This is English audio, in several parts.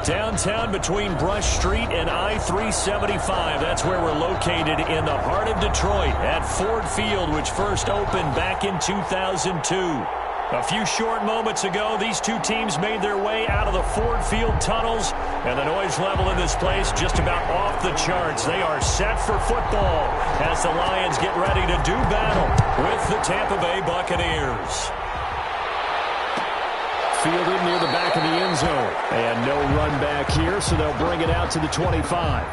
Downtown between Brush Street and I-375. That's where we're located in the heart of Detroit at Ford Field, which first opened back in 2002. A few short moments ago, these two teams made their way out of the Ford Field tunnels, and the noise level in this place just about off the charts. They are set for football as the Lions get ready to do battle with the Tampa Bay Buccaneers. Fielded near the back of the end zone. And no run back here, so they'll bring it out to the 25.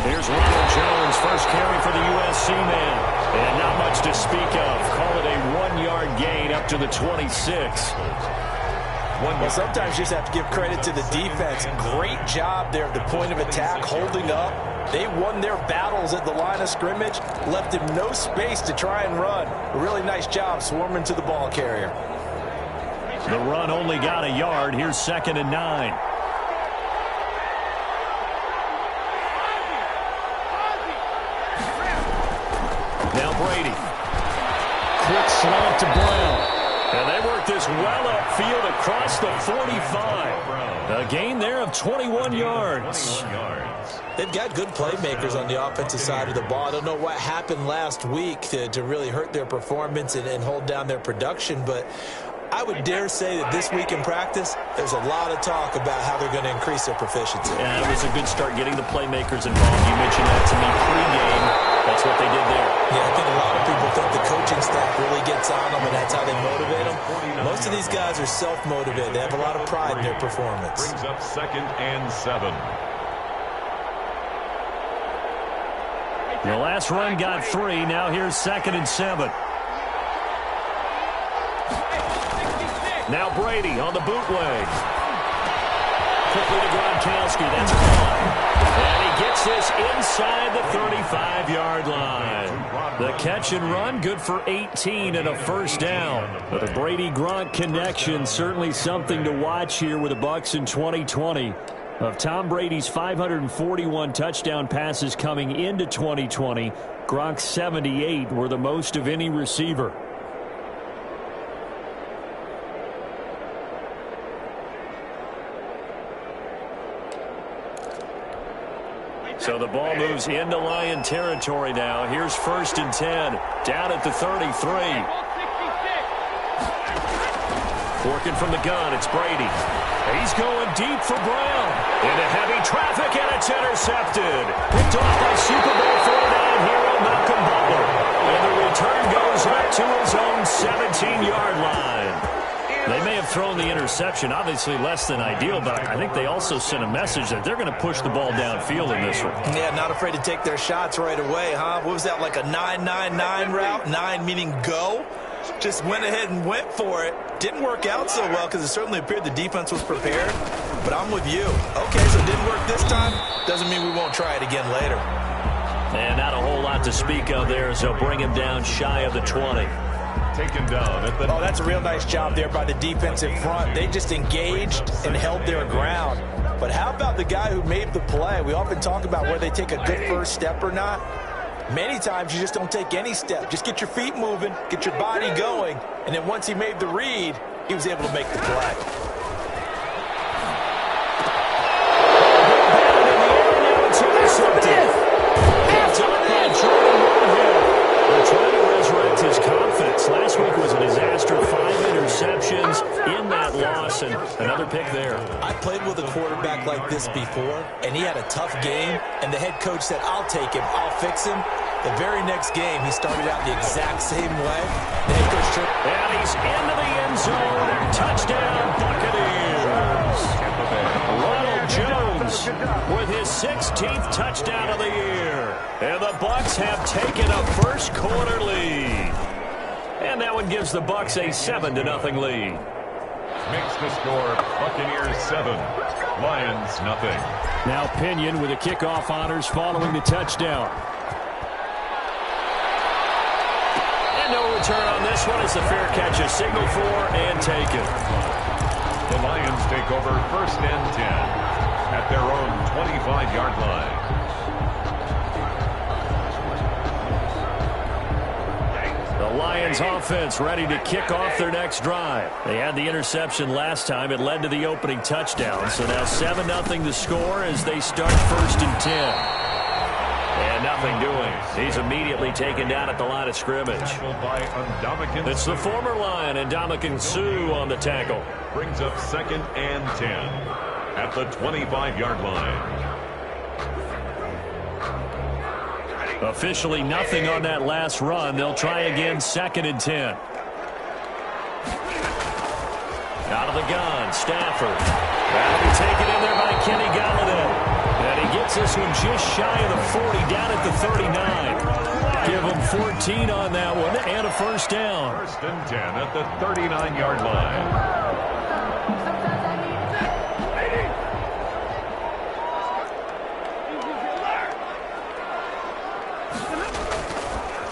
Here's Ronald Jones, first carry for the USC man. And not much to speak of. Call it a 1-yard gain up to the 26. Well, sometimes you just have to give credit to the defense. Great job there at the point of attack, holding up. They won their battles at the line of scrimmage, left him no space to try and run. A really nice job swarming to the ball carrier. The run only got a yard. Here's 2nd and 9. Now Brady. Quick slant to Brown. And they work this well upfield across the 45. A gain there of 21 yards. They've got good playmakers on the offensive side of the ball. I don't know what happened last week to really hurt their performance and hold down their production, but I would dare say that this week in practice, there's a lot of talk about how they're going to increase their proficiency. Yeah, it was a good start getting the playmakers involved. You mentioned that to me pregame. That's what they did there. Yeah, I think a lot of people think the coaching staff really gets on them, and that's how they motivate them. Most of these guys are self-motivated. They have a lot of pride in their performance. Brings up 2nd and 7. The last run got 3. Now here's 2nd and 7. Now Brady on the bootleg. Quickly to Gronkowski. That's gone. And he gets this inside the 35-yard line. The catch and run, good for 18 and a first down. But the Brady-Gronk connection, certainly something to watch here with the Bucs in 2020. Of Tom Brady's 541 touchdown passes coming into 2020, Gronk's 78 were the most of any receiver. So the ball moves into Lion territory now. Here's 1st and 10. Down at the 33. Working from the gun, it's Brady. He's going deep for Brown. Into heavy traffic, and it's intercepted. Picked off by Super Bowl 49 hero Malcolm Butler. And the return goes up to his own 17-yard line. They may have thrown the interception, obviously less than ideal, but I think they also sent a message that they're going to push the ball downfield in this one. Yeah, not afraid to take their shots right away, huh? What was that, like a 9-9-9 route? 9 meaning go? Just went ahead and went for it. Didn't work out so well because it certainly appeared the defense was prepared. But I'm with you. Okay, so it didn't work this time. Doesn't mean we won't try it again later. And not a whole lot to speak of there, so bring him down shy of the 20. Taken down at the... Oh, that's a real nice job there by the defensive front. They just engaged and held their ground. But how about the guy who made the play? We often talk about whether they take a good first step or not. Many times you just don't take any step. Just get your feet moving, get your body going, and then once he made the read, he was able to make the play. His confidence. Last week was a disaster. 5 interceptions in that loss, and another pick there. I played with a quarterback like this before, and he had a tough game, and the head coach said, I'll take him, I'll fix him. The very next game, he started out the exact same way. The head coach turned, and he's into the end zone. Touchdown, Buccaneers. Ronald Jones with his 16th touchdown of the year. And the Bucs have taken a first quarter lead. And that one gives the Bucs a 7-0 lead. Makes the score Buccaneers 7, Lions nothing. Now Pinion with the kickoff honors following the touchdown. return on this one as the fair catch is signaled for and taken. The Lions take over 1st and 10 at their own 25-yard line. The Lions offense ready to kick off their next drive. They had the interception last time. It led to the opening touchdown. So now 7-0 the score as they start 1st and 10. And nothing doing. He's immediately taken down at the line of scrimmage. It's the former Lion, and Ndamukong Suh on the tackle. Brings up 2nd and 10 at the 25-yard line. Officially nothing on that last run. They'll try again 2nd and 10. Out of the gun, Stafford. That'll be taken in there by Kenny Galladay. And he gets this one just shy of the 40, down at the 39. Give him 14 on that one and a 1st down. 1st and 10 at the 39-yard line.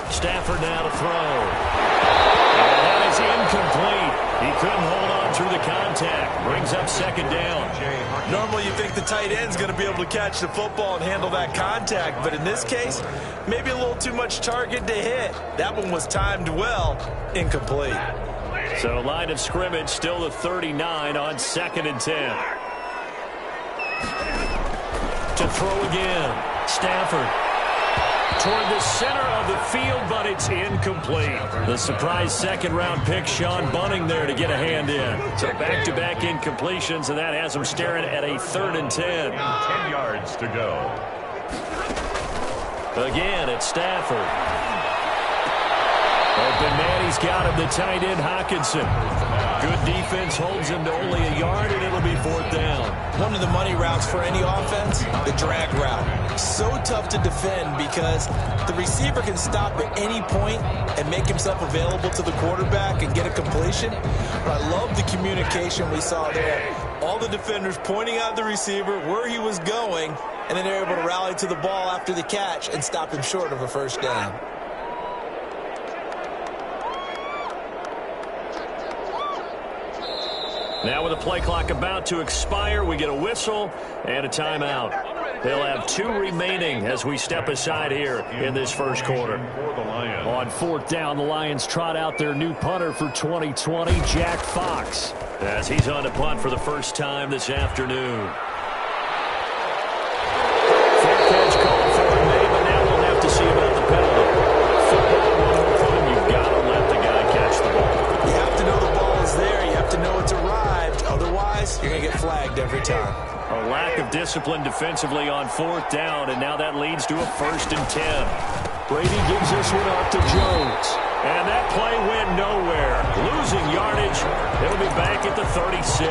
Stafford now to throw. And that is incomplete. He couldn't hold on through the contact. Brings up 2nd down. Normally you think the tight end's going to be able to catch the football and handle that contact, but in this case, maybe a little too much target to hit. That one was timed well. Incomplete. So line of scrimmage still the 39 on 2nd and 10. To throw again. Stafford. Toward the center of the field, but it's incomplete. The surprise 2nd-round pick, Sean Bunting, there to get a hand in. So back-to-back incompletions, and that has him staring at a 3rd and 10. 10 yards to go. Again, it's Stafford. Open man, he's got him, the tight end, Hockenson. Good defense holds him to only a yard, and it'll be 4th down. One of the money routes for any offense, the drag route. So tough to defend because the receiver can stop at any point and make himself available to the quarterback and get a completion. But I love the communication we saw there. All the defenders pointing out the receiver, where he was going, and then they're able to rally to the ball after the catch and stop him short of a 1st down. Now with the play clock about to expire, we get a whistle and a timeout. They'll have 2 remaining as we step aside here in this 1st quarter. On 4th down, the Lions trot out their new punter for 2020, Jack Fox, as he's on to punt for the first time this afternoon. Fair catch called for and made, but now we'll have to see about the penalty. Football, one more fun, you've got to let the guy catch the ball. You have to know the ball is there. You have to know it's arrived. Otherwise, you're going to get flagged every time. A lack of discipline defensively on 4th down, and now that leads to a 1st and 10. Brady gives this one off to Jones. And that play went nowhere. Losing yardage. It'll be back at the 36.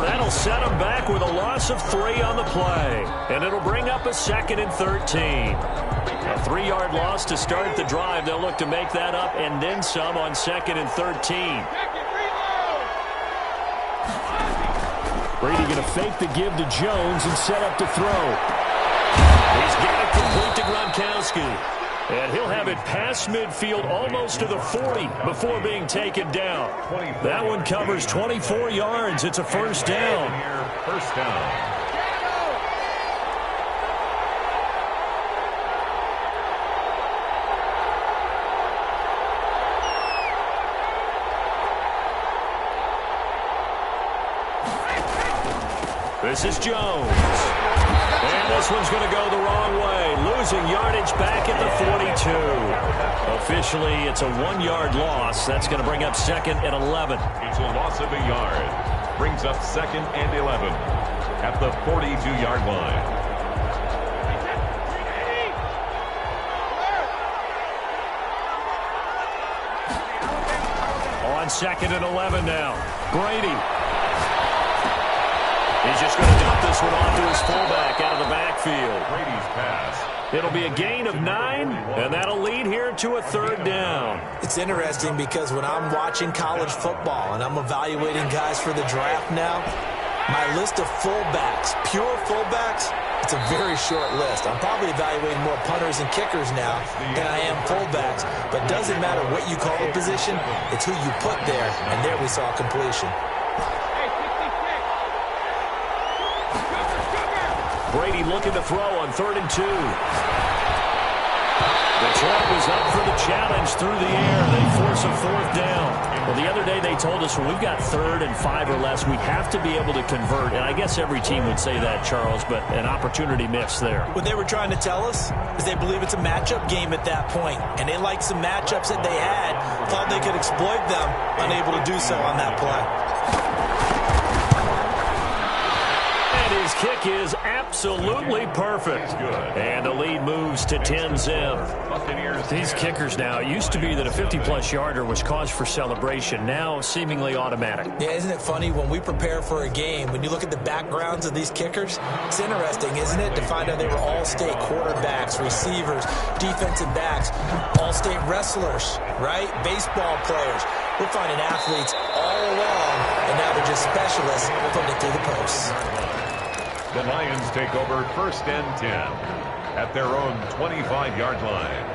That'll set them back with a loss of 3 on the play. And it'll bring up a 2nd and 13. A 3-yard loss to start the drive. They'll look to make that up and then some on 2nd and 13. Brady going to fake the give to Jones and set up to throw. He's got it complete to Gronkowski. And he'll have it past midfield almost to the 40 before being taken down. That one covers 24 yards. It's a 1st down. 1st down. This is Jones. And this one's going to go the wrong way. Losing yardage back at the 42. Officially, it's a 1-yard loss. That's going to bring up 2nd and 11. It's a loss of a yard. Brings up 2nd and 11 at the 42-yard line. On 2nd and 11 now. Brady. He's just going to dump this one off to his fullback out of the backfield. Brady's pass. It'll be a gain of 9, and that'll lead here to a 3rd down. It's interesting because when I'm watching college football and I'm evaluating guys for the draft now, my list of fullbacks, pure fullbacks, It's a very short list. I'm probably evaluating more punters and kickers now than I am fullbacks. But it doesn't matter what you call the position, it's who you put there. And there we saw completion. Brady looking to throw on 3rd and 2. Detroit was up for the challenge through the air. They force a 4th down. Well, the other day they told us when we've got 3rd and 5 or less, we have to be able to convert. And I guess every team would say that, Charles, but an opportunity missed there. What they were trying to tell us is they believe it's a matchup game at that point. And they liked some matchups that they had, thought they could exploit them, unable to do so on that play. His kick is absolutely perfect. And the lead moves to 10-zip. These kickers now, it used to be that a 50-plus yarder was cause for celebration. Now, seemingly automatic. Yeah, isn't it funny when we prepare for a game, when you look at the backgrounds of these kickers, it's interesting, isn't it, to find out they were all-state quarterbacks, receivers, defensive backs, all-state wrestlers, right? Baseball players. We're finding athletes all along, and now they're just specialists putting it through the posts. The Lions take over 1st and 10 at their own 25-yard line.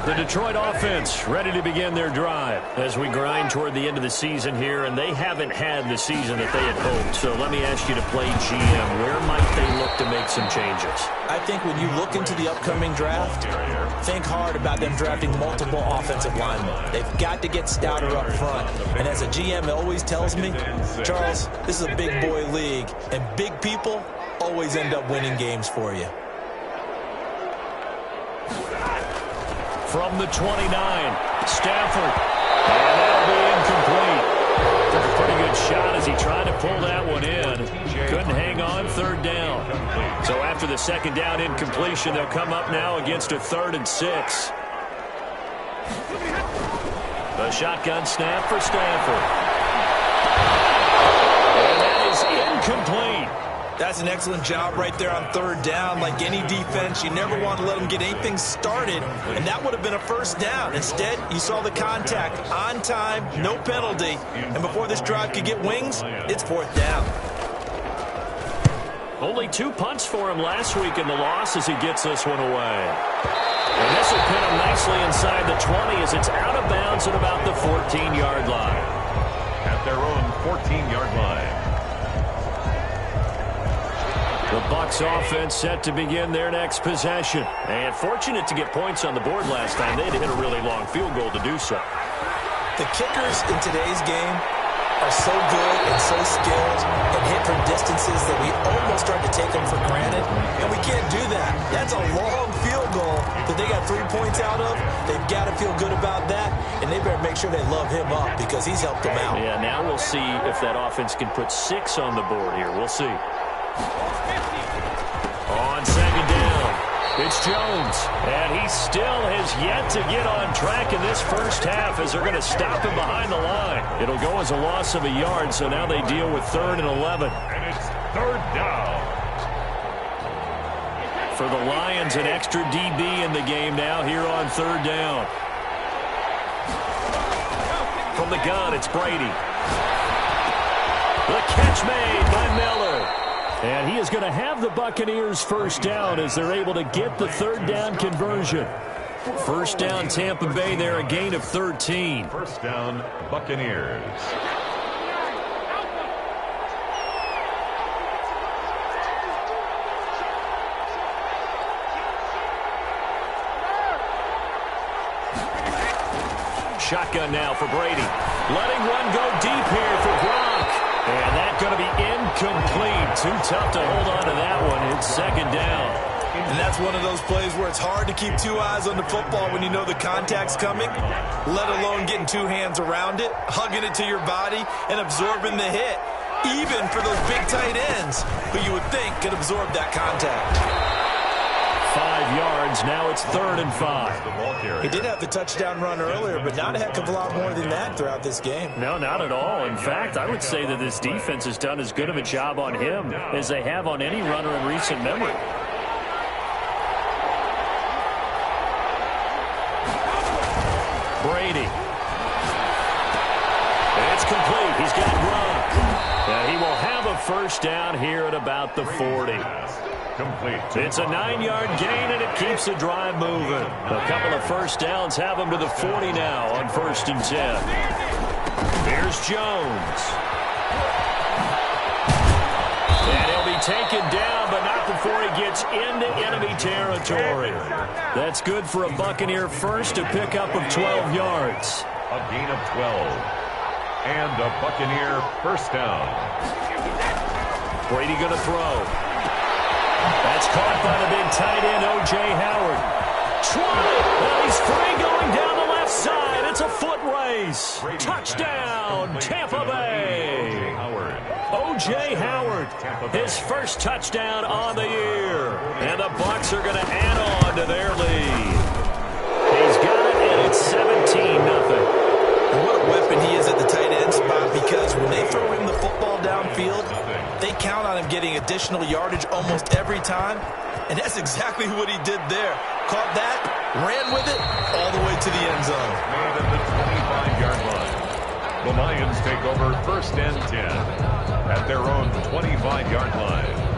The Detroit offense ready to begin their drive as we grind toward the end of the season here, and they haven't had the season that they had hoped. So let me ask you to play GM. Where might they look to make some changes? I think when you look into the upcoming draft, think hard about them drafting multiple offensive linemen. They've got to get stouter up front. And as a GM always tells me, Charles, this is a big boy league, and big people always end up winning games for you. From the 29, Stafford. And that'll be incomplete. Took a pretty good shot as he tried to pull that one in. Couldn't hang on, 3rd down. So after the 2nd down incompletion, they'll come up now against a 3rd and 6. The shotgun snap for Stafford. And that is incomplete. That's an excellent job right there on 3rd down. Like any defense, you never want to let them get anything started, and that would have been a 1st down. Instead, you saw the contact on time, no penalty, and before this drive could get wings, it's 4th down. Only 2 punts for him last week in the loss as he gets this one away. And this will pin him nicely inside the 20 as it's out of bounds at about the 14-yard line. At their own 14-yard line. The Bucs offense set to begin their next possession. And fortunate to get points on the board last time. They had to hit a really long field goal to do so. The kickers in today's game are so good and so skilled and hit from distances that we almost start to take them for granted. And we can't do that. That's a long field goal that they got 3 points out of. They've got to feel good about that. And they better make sure they love him up because he's helped them out. Yeah, now we'll see if that offense can put 6 on the board here. We'll see. On 2nd down, it's Jones. And he still has yet to get on track in this first half as they're going to stop him behind the line. It'll go as a loss of a yard, so now they deal with 3rd and 11. And it's 3rd down. For the Lions, an extra DB in the game now here on 3rd down. From the gun, it's Brady. The catch made by Miller. And he is going to have the Buccaneers 1st down as they're able to get the 3rd down conversion. 1st down Tampa Bay there, a gain of 13. 1st down Buccaneers. Shotgun now for Brady. Letting one go deep here for Gronk. And that's going to be incomplete. Too tough to hold on to that one. It's 2nd down. And that's one of those plays where it's hard to keep 2 eyes on the football when you know the contact's coming, let alone getting 2 hands around it, hugging it to your body, and absorbing the hit, even for those big tight ends who you would think could absorb that contact. 5 yards. Now it's 3rd and 5. He did have the touchdown run earlier, but not a heck of a lot more than that throughout this game. No, not at all. In fact, I would say that this defense has done as good of a job on him as they have on any runner in recent memory. Brady. It's complete. And he will have a first down here at about the 40. Complete. It's a 9-yard gain, and it keeps the drive moving. A couple of first downs have him to the 40 now on 1st and 10. Here's Jones. And he'll be taken down, but not before he gets into enemy territory. That's good for a Buccaneer first, a pickup of 12 yards. A gain of 12. And a Buccaneer first down. Brady going to throw. That's caught by the big tight end, O.J. Howard. Well, he's free going down the left side. It's a foot race. Touchdown, Tampa Bay. O.J. Howard, his first touchdown on the year. And the Bucs are going to add on to their lead. He's got it, and it's 17-0. And what a weapon he is at the tight end spot, because when they throw him the football downfield, they count on him getting additional yardage almost every time. And that's exactly what he did there. Caught that, ran with it, all the way to the end zone. Made at the 25-yard line. The Lions take over 1st and 10 at their own 25-yard line.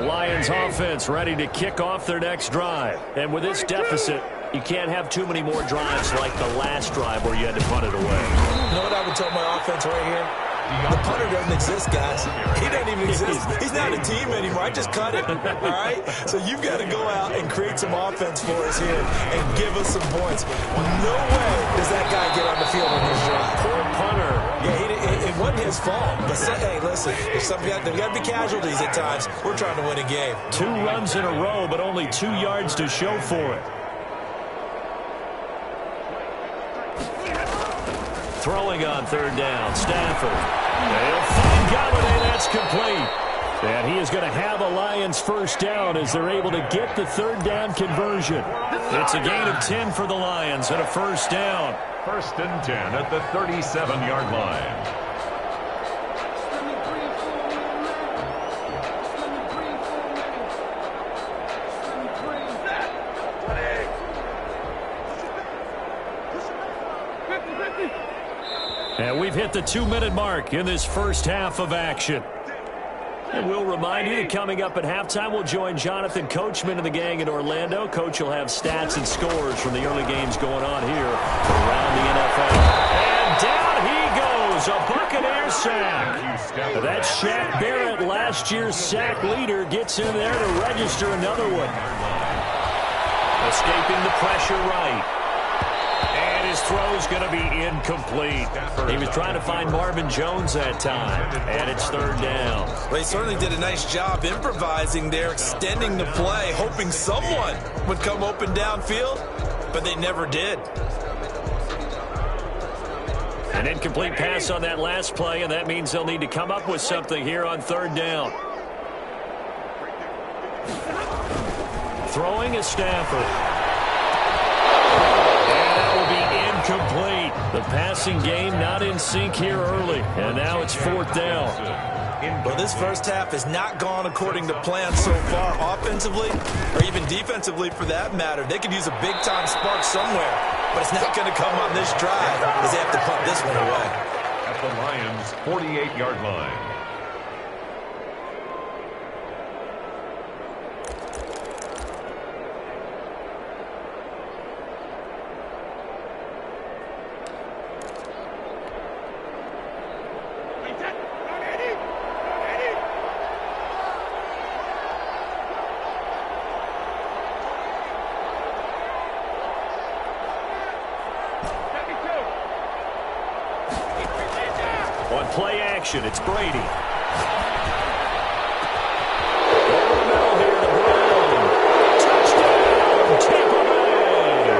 Lions offense ready to kick off their next drive. And with this deficit, you can't have too many more drives like the last drive where you had to punt it away. You know what I would tell my offense right here? The punter doesn't exist, guys. He doesn't even exist. He's not a team anymore. I just cut it, all right? So you've got to go out and create some offense for us here and give us some points. No way does that guy get on the field on this drive. Poor punter. Yeah, it wasn't his fault. But, hey, listen, there's got to be casualties at times. We're trying to win a game. 2 runs in a row, but only 2 yards to show for it. Throwing on 3rd down, Stafford. They'll find Galladay, that's complete. And he is going to have a Lions first down as they're able to get the 3rd down conversion. It's a gain of 10 for the Lions and a first down. 1st and 10 at the 37-yard line. And we've hit the 2-minute mark in this first half of action. And we'll remind you that coming up at halftime, we'll join Jonathan Coachman and the gang in Orlando. Coach will have stats and scores from the early games going on here around the NFL. And down he goes, a Buccaneer sack. That's Shaq Barrett, last year's sack leader, gets in there to register another one. Escaping the pressure right. His throw's going to be incomplete. He was trying to find Marvin Jones that time, and it's 3rd down. Well, he certainly did a nice job improvising there, extending the play, hoping someone would come open downfield, but they never did. An incomplete pass on that last play, and that means they'll need to come up with something here on 3rd down. Throwing is Stafford. Complete. The passing game not in sync here early, and now it's 4th down. Well, this first half has not gone according to plan so far, offensively or even defensively for that matter. They could use a big-time spark somewhere, but it's not going to come on this drive as they have to punt this one away. At the Lions' 48-yard line. Play action, it's Brady. Over the middle here to Brown. Touchdown, Tampa Bay.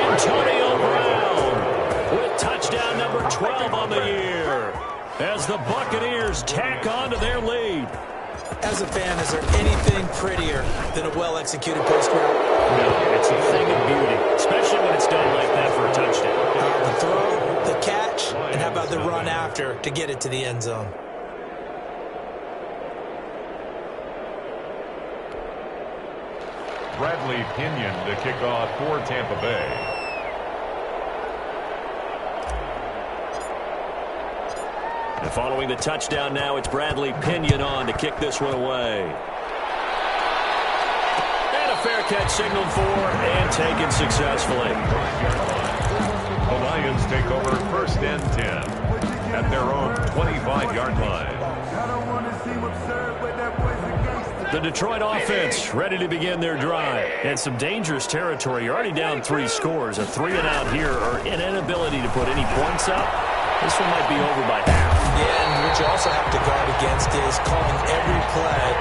Antonio Brown with touchdown number 12 on the year as the Buccaneers tack on to their lead. As a fan, is there anything prettier than a well-executed post route? No, it's a thing of beauty, especially when it's done like that for a touchdown. The throw, the catch, and how about the run after to get it to the end zone? Bradley Pinion to kick off for Tampa Bay. And following the touchdown now, it's Bradley Pinion on to kick this one away. And a fair catch signaled for and taken successfully. The Lions take over 1st and 10 at their own 25-yard line. The Detroit offense ready to begin their drive. And some dangerous territory. You're already down 3 scores. A 3-and-out here or an inability to put any points up. This one might be over by half. Yeah, and what you also have to guard against is calling every play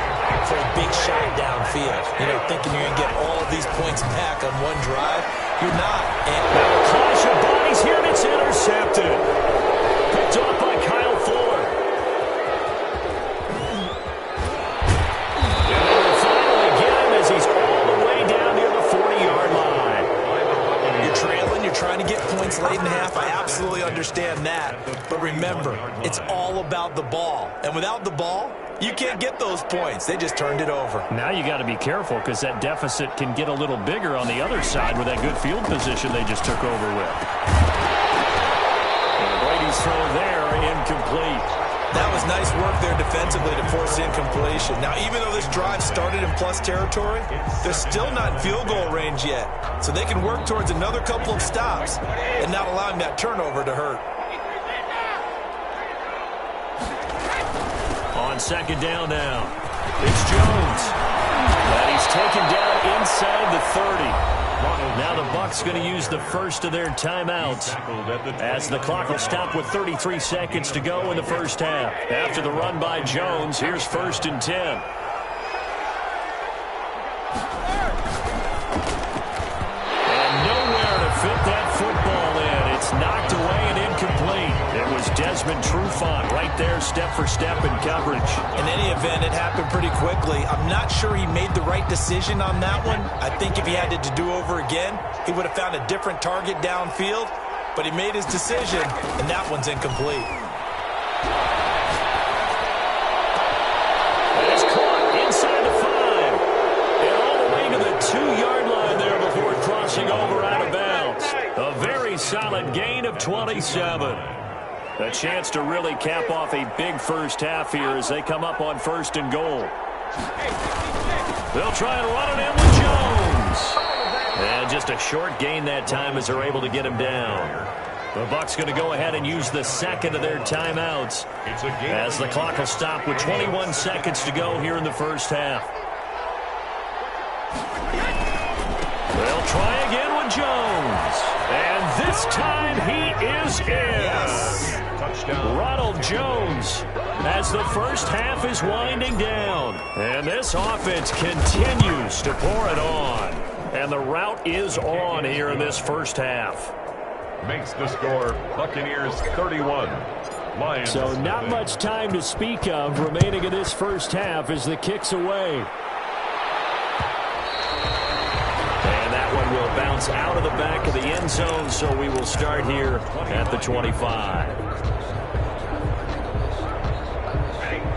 for a big shot downfield. You know, thinking you're going to get all of these points back on one drive. You're not. And now a clash of bodies here, and it's intercepted. Picked off by Kyle Fuller. And they will finally get him as he's all the way down near the 40-yard line. You're trailing. You're trying to get points late in half. I absolutely understand that. But remember, it's all about the ball. And without the ball, you can't get those points. They just turned it over. Now you got to be careful because that deficit can get a little bigger on the other side with that good field position they just took over with. And Brady's throw there, incomplete. That was nice work there defensively to force incompletion. Now, even though this drive started in plus territory, they're still not in field goal range yet. So they can work towards another couple of stops and not allowing that turnover to hurt. On 2nd down now, it's Jones. And he's taken down inside the 30. Now the Bucs going to use the first of their timeouts as the clock will stop with 33 seconds to go in the first half. After the run by Jones, here's 1st and 10. And nowhere to fit that football in. It's knocked away and incomplete. It was Desmond Trufant right there, step for step in coverage. In any event, it happened pretty quickly. I'm not sure he made the right decision on that one. I think if he had to do over again, he would have found a different target downfield. But he made his decision, and that one's incomplete. It's caught inside the 5. And all the way to the 2-yard line there before crossing over out of bounds. A very solid gain of 27. A chance to really cap off a big first half here as they come up on 1st and goal. They'll try and run it in with Jones. And just a short gain that time as they're able to get him down. The Bucs going to go ahead and use the second of their timeouts as the clock will stop with 21 seconds to go here in the first half. They'll try again with Jones. And this time he is in. Yes. Ronald Jones as the first half is winding down. And this offense continues to pour it on. And the route is on here in this first half. Makes the score Buccaneers 31. Lions. So not much time to speak of remaining in this first half as the kick's away. And that one will bounce out of the back of the end zone, so we will start here at the 25.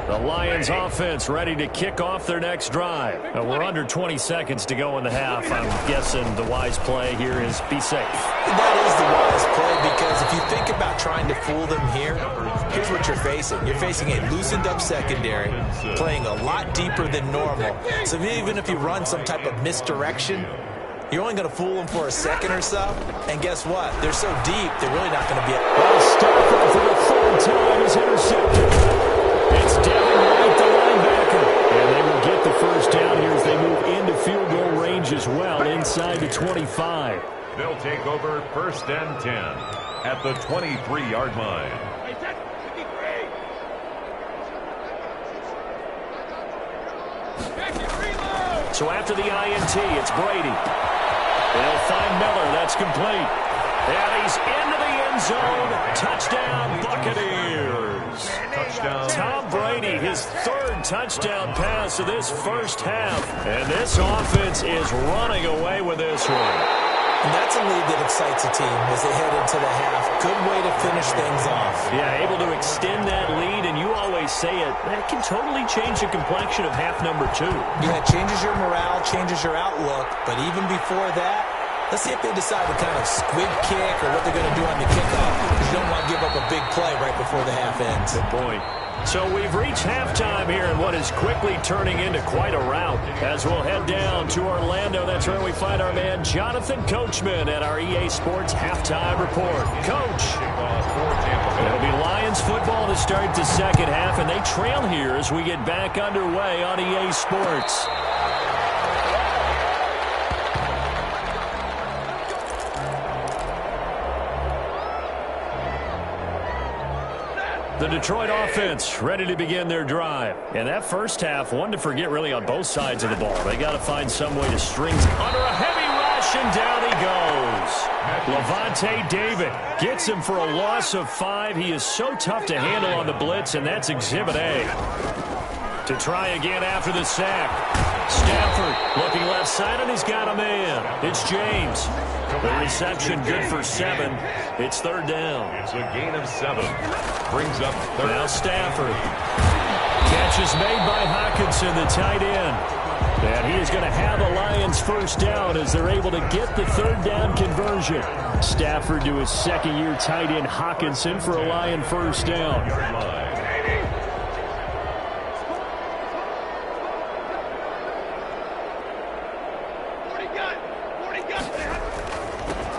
The Lions offense ready to kick off their next drive. We're under 20 seconds to go in the half. I'm guessing the wise play here is be safe. That is the wise play because if you think about trying to fool them here, here's what you're facing. You're facing a loosened up secondary, playing a lot deeper than normal. So even if you run some type of misdirection, you're only going to fool them for a second or so. And guess what? They're so deep, they're really not going to be able to. Well, Stafford for the 3rd time is intercepted. It's Devin White, the linebacker. And they will get the first down here as they move into field goal range as well, inside the 25. They'll take over 1st and 10 at the 23-yard line. So after the INT, it's Brady. They'll find Miller. That's complete. And he's into the end zone. Touchdown, Buccaneers. Touchdown. Tom Brady, his 3rd touchdown pass of this first half. And this offense is running away with this one. And that's a lead that excites a team as they head into the half. Good way to finish things off. Yeah, able to extend that lead, and you always say it, that can totally change the complexion of half number 2. Yeah, it changes your morale, changes your outlook, but even before that, let's see if they decide to kind of squib kick or what they're going to do on the kickoff, because you don't want to give up a big play right before the half ends. Good point. So we've reached halftime here in what is quickly turning into quite a rout. As we'll head down to Orlando, that's where we find our man Jonathan Coachman at our EA Sports Halftime Report. Coach, it'll be Lions football to start the second half, and they trail here as we get back underway on EA Sports. The Detroit offense ready to begin their drive. And that first half, one to forget really on both sides of the ball. They got to find some way to string under a heavy rush, and down he goes. Levante David gets him for a loss of 5. He is so tough to handle on the blitz, and that's Exhibit A. To try again after the sack. Stafford looking left side, and he's got a man. It's James. The reception good for 7. It's third down. It's a gain of 7. Brings up third. Now Stafford. Catch is made by Hockenson, the tight end. And he is going to have a Lions first down as they're able to get the third down conversion. Stafford to his second-year tight end Hockenson for a Lion first down.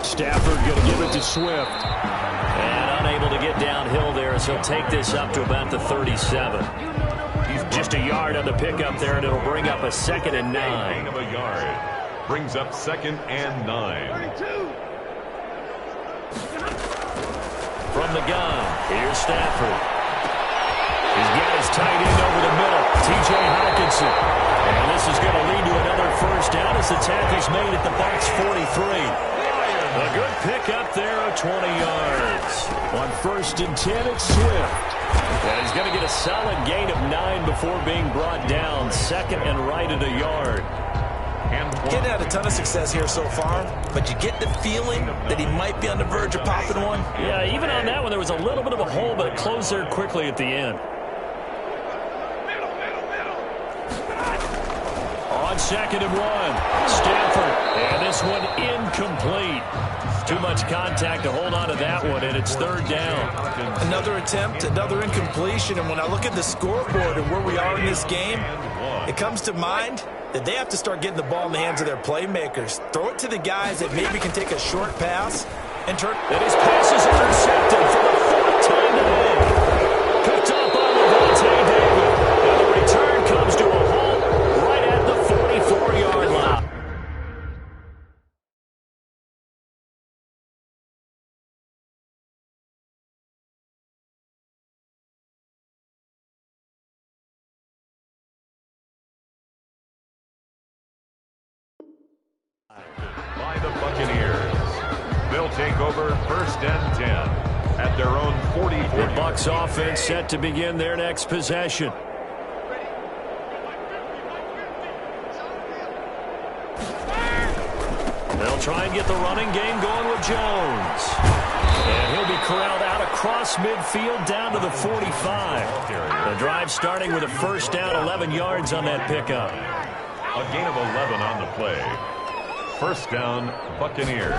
Stafford going to give it to Swift. And unable to get downhill there as he'll take this up to about the 37. Just a yard on the pickup there, and it'll bring up a 2nd and 9. Gain of a yard. Brings up 2nd and 9. From the gun, here's Stafford. He's got his tight end over the middle, T.J. Hockenson. And this is going to lead to another first down as the tackle's made at the Bucs 43. A good pickup there of 20 yards. On 1st and 10, it's Swift. And he's going to get a solid gain of 9 before being brought down. 2nd and right at a yard. Getting had a ton of success here so far, but you get the feeling that he might be on the verge of popping one. Yeah, even on that one, there was a little bit of a hole, but it closed there quickly at the end. On 2nd and 1, Stafford, and this one incomplete. Too much contact to hold on to that one, and it's third down. Another attempt, another incompletion, and when I look at the scoreboard and where we are in this game, it comes to mind that they have to start getting the ball in the hands of their playmakers. Throw it to the guys that maybe can take a short pass and turn. And his pass is intercepted for the 4th time today. Picked up on Levante David, and the return comes to a halt right at the 44-yard line. By the Buccaneers. They'll take over 1st and 10 at their own 44. The Bucs offense set to begin their next possession. They'll try and get the running game going with Jones. And he'll be corralled out across midfield down to the 45. The drive starting with a first down, 11 yards on that pickup. A gain of 11 on the play. First down, Buccaneers.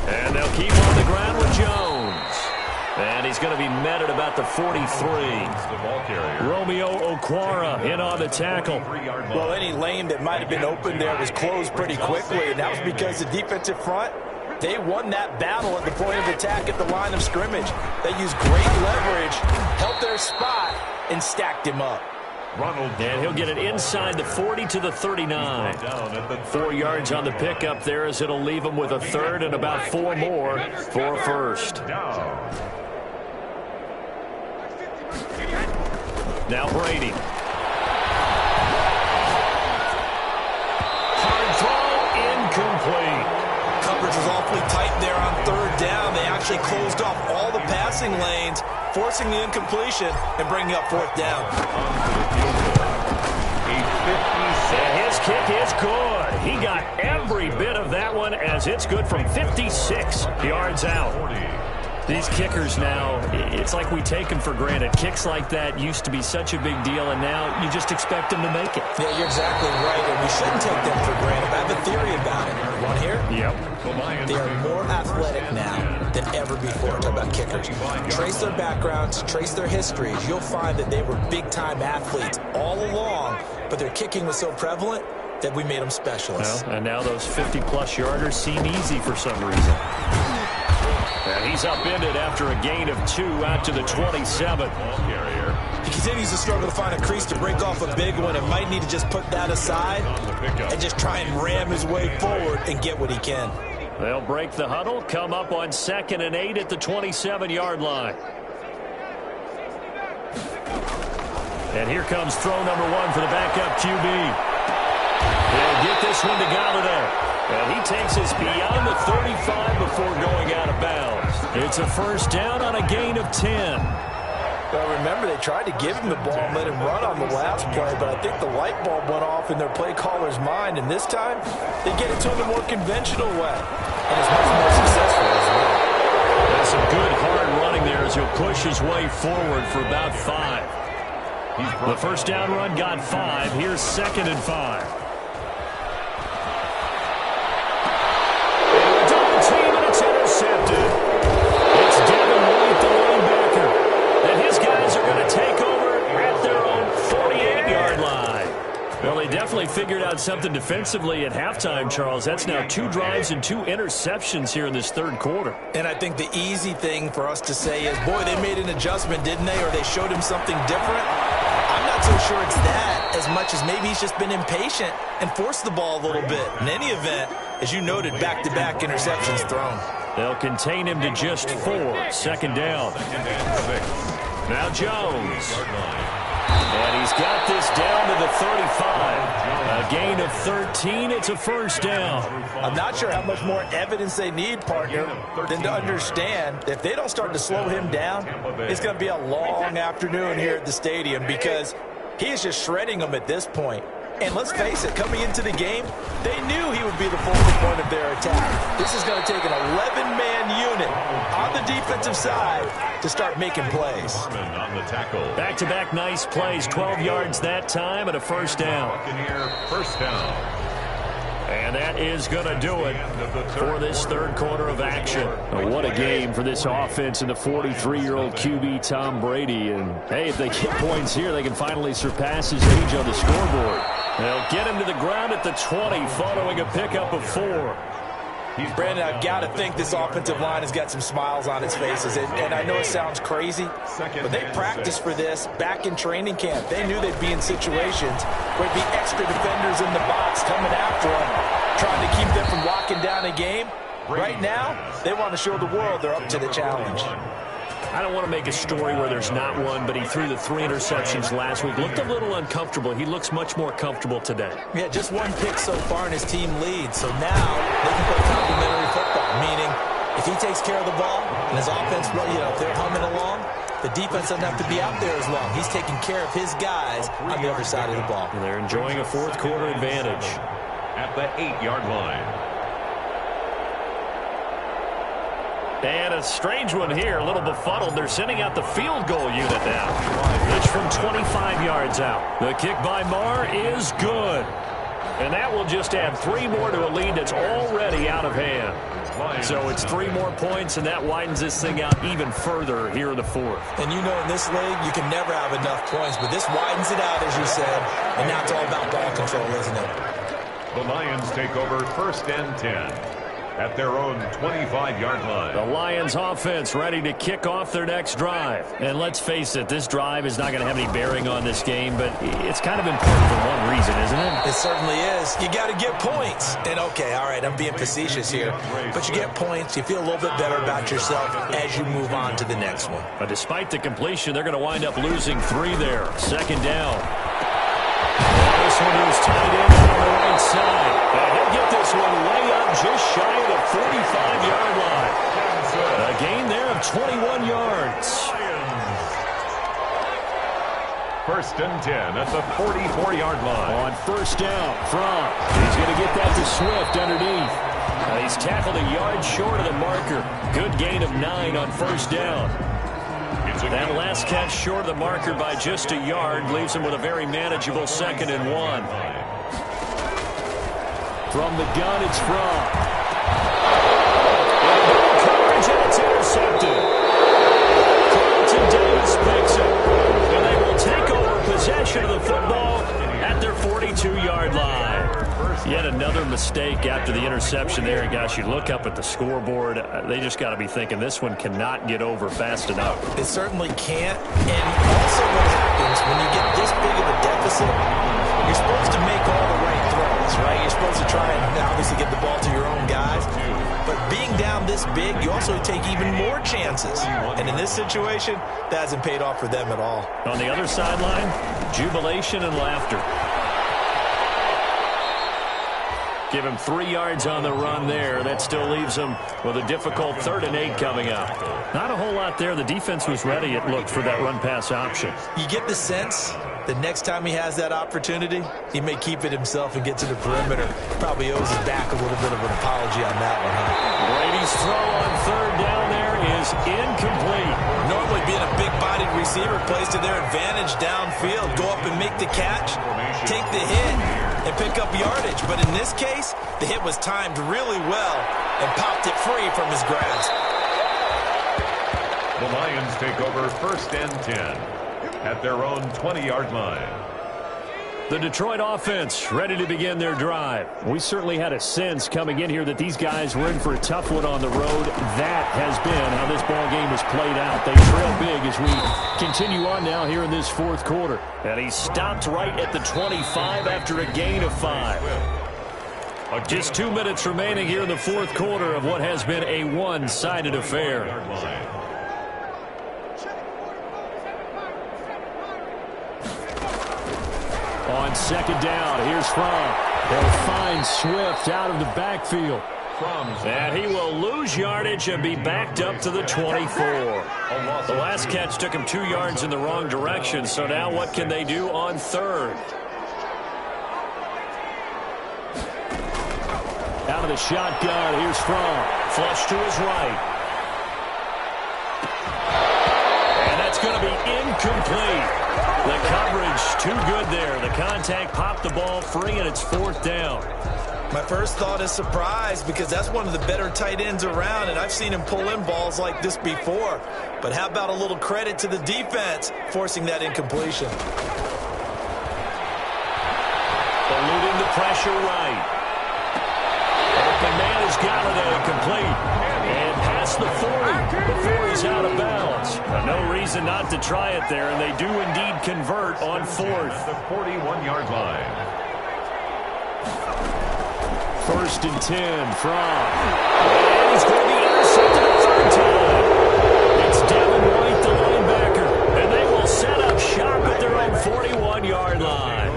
And they'll keep on the ground with Jones. And he's going to be met at about the 43. The ball carrier. Romeo Okwara in on the tackle. Well, any lane that might have been open there was closed pretty quickly, and that was because the defensive front, they won that battle at the point of attack at the line of scrimmage. They used great leverage, held their spot, and stacked him up. And he'll get it inside the 40 to the 39. 4 yards on the pickup there as it'll leave him with a third and about 4 more for a first. Now Brady. Hard throw, incomplete. Coverage was awfully tight there on third down. They actually closed off all the passing lanes, forcing the incompletion and bringing up fourth down. And his kick is good. He got every bit of that one as it's good from 56 yards out. These kickers now, it's like we take them for granted. Kicks like that used to be such a big deal, and now you just expect them to make it. Yeah, you're exactly right, and we shouldn't take them for granted. I have a theory about it. Want to hear it? Yep. They are more athletic now than ever before. Talk about kickers. Trace their backgrounds, trace their histories. You'll find that they were big-time athletes all along, but their kicking was so prevalent that we made them specialists. Well, and now those 50-plus yarders seem easy for some reason. And he's upended after a gain of 2 out to the 27. He continues to struggle to find a crease to break off a big one and might need to just put that aside and just try and ram his way forward and get what he can. They'll break the huddle, come up on 2nd and 8 at the 27-yard line. And here comes throw number 1 for the backup QB. They'll get this one to Galladay. And he takes us beyond the 35 before going out of bounds. It's a first down on a gain of 10. Well, remember, they tried to give him the ball and let him run on the last play, but I think the light bulb went off in their play caller's mind, and this time they get it to him the more conventional way, and it's much more successful as well. There's some good hard running there as he'll push his way forward for about 5. The first down run got 5. Here's 2nd and 5. Intercepted. It's Devin White, the linebacker. And his guys are going to take over at their own 48-yard line. Well, they definitely figured out something defensively at halftime, Charles. That's now 2 drives and 2 interceptions here in this third quarter. And I think the easy thing for us to say is, boy, they made an adjustment, didn't they? Or they showed him something different. I'm not so sure it's that as much as maybe he's just been impatient and forced the ball a little bit. In any event, as you noted, back-to-back interceptions thrown. They'll contain him to just 4. 2nd down. Now Jones. And he's got this down to the 35. A gain of 13. It's a first down. I'm not sure how much more evidence they need, partner, than to understand that if they don't start to slow him down, it's going to be a long afternoon here at the stadium because he is just shredding them at this point. And let's face it, coming into the game, they knew he would be the focal point of their attack. This is going to take an 11-man unit on the defensive side to start making plays. Back-to-back nice plays, 12 yards that time and a first down. First down. And that is going to do it for this third quarter of action. What a game for this offense and the 43-year-old QB Tom Brady. And, hey, if they get points here, they can finally surpass his age on the scoreboard. They'll get him to the ground at the 20 following a pickup of 4. Brandon, I've got to think this offensive line has got some smiles on its faces. And I know it sounds crazy, but they practiced for this back in training camp. They knew they'd be in situations where there'd be extra defenders in the box coming after them, trying to keep them from locking down a game. Right now, they want to show the world they're up to the challenge. I don't want to make a story where there's not one, but he threw the 3 interceptions last week. Looked a little uncomfortable. He looks much more comfortable today. Yeah, just 1 pick so far and his team leads. So now they can play complementary football, meaning if he takes care of the ball and his offense, if they're humming along, the defense doesn't have to be out there as long. He's taking care of his guys on the other side of the ball. And they're enjoying a fourth quarter advantage. At the 8-yard line. And a strange one here, a little befuddled. They're sending out the field goal unit now. It's from 25 yards out. The kick by Marr is good. And that will just add 3 more to a lead that's already out of hand. So it's 3 more points, and that widens this thing out even further here in the fourth. And you know in this league, you can never have enough points, but this widens it out, as you said, and now it's all about ball control, isn't it? The Lions take over 1st and 10. At their own 25-yard line. The Lions offense ready to kick off their next drive. And let's face it, this drive is not going to have any bearing on this game, but it's kind of important for one reason, isn't it? It certainly is. You got to get points. And okay, all right, I'm being facetious here, but you get points, you feel a little bit better about yourself as you move on to the next one. But despite the completion, they're going to wind up losing 3 there. 2nd down. This one is tied in on the right side. And he'll get this one way up just shy of the 45-yard line. A gain there of 21 yards. first and 10 at the 44-yard line. On first down, Fromm. He's going to get that to Swift underneath. He's tackled a yard short of the marker. Good gain of 9 on first down. That last catch short of the marker by just a yard leaves him with a very manageable 2nd and 1. From the gun, it's Fromm. Coverage, and it's intercepted. Carlton Davis picks it. And they will take over possession of the football at their 42-yard line. Yet another mistake after the interception there. Gosh, you look up at the scoreboard. They just got to be thinking this one cannot get over fast enough. It certainly can't. And also what happens when you get this big of a deficit, you're supposed to make all the right throws, right? You're supposed to try and obviously get the ball to your own guys. But being down this big, you also take even more chances. And in this situation, that hasn't paid off for them at all. On the other sideline, jubilation and laughter. Give him 3 yards on the run there. That still leaves him with a difficult 3rd and 8 coming up. Not a whole lot there. The defense was ready, it looked, for that run-pass option. You get the sense that next time he has that opportunity, he may keep it himself and get to the perimeter. Probably owes his back a little bit of an apology on that one, huh? Brady's throw on 3rd down there is incomplete. Normally being a big-bodied receiver plays to their advantage downfield. Go up and make the catch, take the hit, and pick up yardage. But in this case, the hit was timed really well and popped it free from his grasp. The Lions take over first and 10 at their own 20-yard line. The Detroit offense ready to begin their drive. We certainly had a sense coming in here that these guys were in for a tough one on the road. That has been how this ball game has played out. They trail big as we continue on now here in this 4th quarter. And he stopped right at the 25 after a gain of 5. Just 2 minutes remaining here in the 4th quarter of what has been a one-sided affair. On 2nd down, here's Fromm. They'll find Swift out of the backfield. And he will lose yardage and be backed up to the 24. The last catch took him 2 yards in the wrong direction, so now what can they do on 3rd? Out of the shotgun, here's Fromm. Flush to his right. And that's going to be incomplete. The coverage too good there. The contact popped the ball free, and it's 4th down. My first thought is surprise, because that's one of the better tight ends around, and I've seen him pull in balls like this before. But how about a little credit to the defense forcing that incompletion? Eluding the pressure right. Open man has got it complete. And past the 40 before he's out of bounds. No reason not to try it there, and they do indeed convert on 4th. The 41-yard line. 1st and 10 from. And he's going to be intercepted a 3rd time. It's Devin White, the linebacker. And they will set up shop at their own 41-yard line.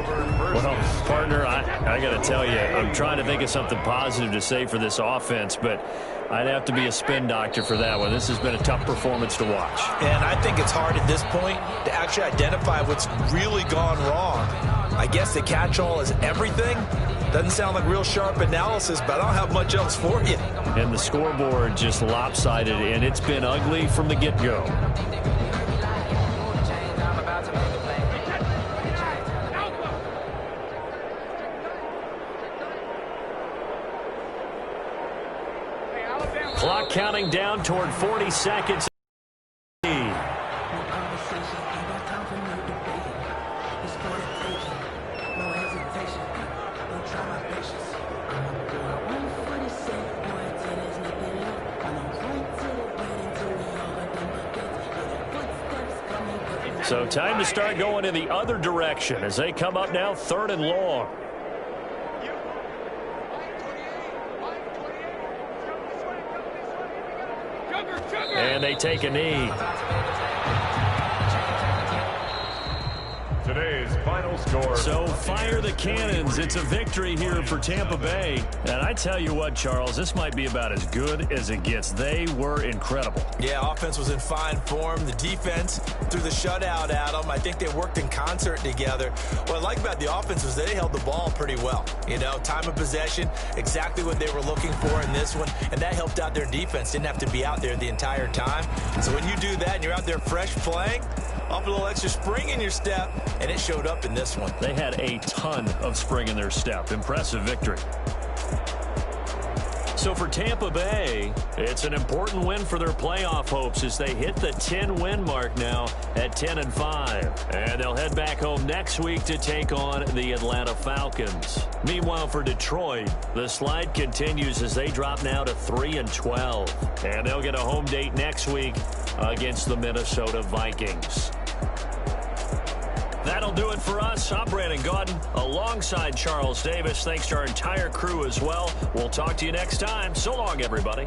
Well, partner, I got to tell you, I'm trying to think of something positive to say for this offense, but I'd have to be a spin doctor for that one. This has been a tough performance to watch. And I think it's hard at this point to actually identify what's really gone wrong. I guess the catch-all is everything. Doesn't sound like real sharp analysis, but I don't have much else for you. And the scoreboard just lopsided, and it's been ugly from the get-go. Clock counting down toward 40 seconds. So time to start going in the other direction as they come up now 3rd and long. And they take a knee. Today's final score. So fire the cannons. It's a victory here for Tampa Bay. And I tell you what, Charles, this might be about as good as it gets. They were incredible. Yeah, offense was in fine form. The defense threw the shutout at them. I think they worked in concert together. What I like about the offense was they held the ball pretty well. You know, time of possession, exactly what they were looking for in this one. And that helped out their defense. Didn't have to be out there the entire time. So when you do that and you're out there fresh playing, off a little extra spring in your step, and it showed up in this one. They had a ton of spring in their step. Impressive victory. So for Tampa Bay, it's an important win for their playoff hopes as they hit the 10-win mark now at 10-5. And they'll head back home next week to take on the Atlanta Falcons. Meanwhile, for Detroit, the slide continues as they drop now to 3-12. And they'll get a home date next week against the Minnesota Vikings. That'll do it for us. I'm Brandon Gaudin alongside Charles Davis. Thanks to our entire crew as well. We'll talk to you next time. So long, everybody.